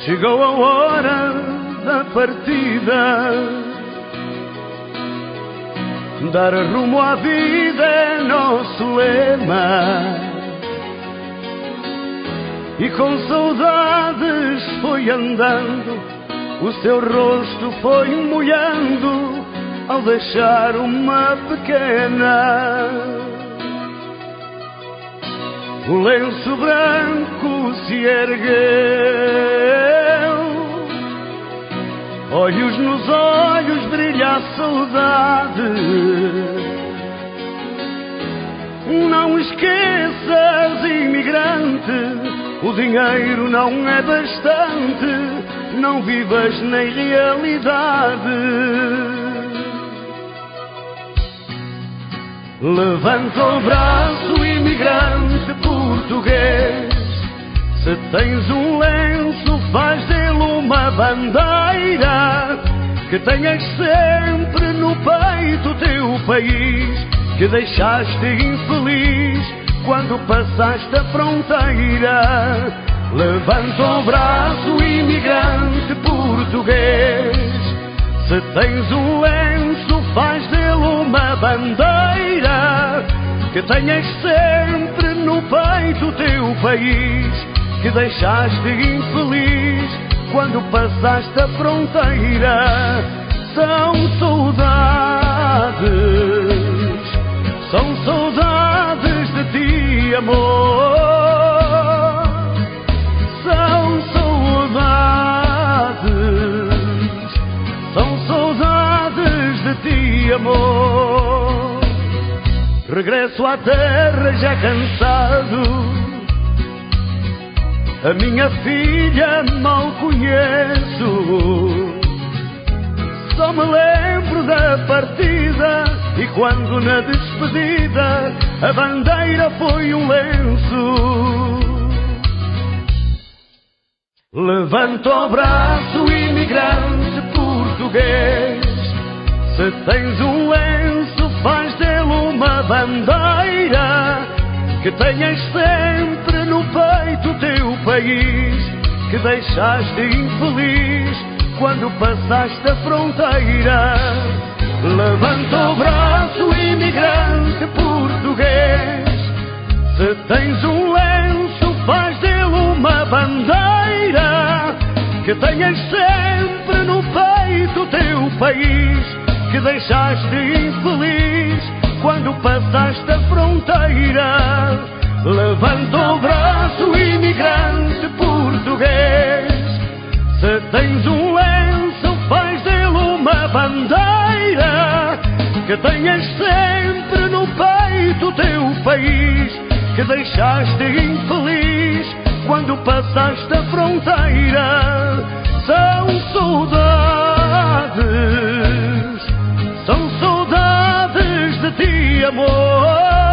Chegou a hora da partida, dar rumo à vida é nosso lema. E com saudades foi andando, o seu rosto foi molhando ao deixar uma pequena. O lenço branco se ergueu, olhos nos olhos brilha a saudade. Não esqueças, imigrante, o dinheiro não é bastante, não vivas na irrealidade. Levanta o braço, imigrante português, se tens um lenço, faz dele uma bandeira, que tenhas sempre no peito o teu país, que deixaste infeliz quando passaste a fronteira. Levanta o braço, imigrante português, se tens um lenço, faz dele uma bandeira, que tenhas sempre no peito o teu país, que deixaste infeliz quando passaste a fronteira. São saudades de ti, amor. São saudades de ti, amor. Regresso à terra já cansado, a minha filha mal conheço. Só me lembro da partida e quando na despedida a bandeira foi um lenço. Levanta o braço, imigrante português, se tens um lenço, faz dele uma bandeira, que tenhas sempre no peito o teu país, que deixaste infeliz quando passaste a fronteira. Levanta o braço, imigrante português, se tens um lenço, faz dele uma bandeira, que tenhas sempre no peito o teu país, que deixaste infeliz quando passaste a fronteira. Levanta o braço, imigrante português, se tens um lenço, faz dele uma bandeira, que tenhas sempre no peito o teu país, que deixaste infeliz quando passaste a fronteira. São saudades de ti, amor.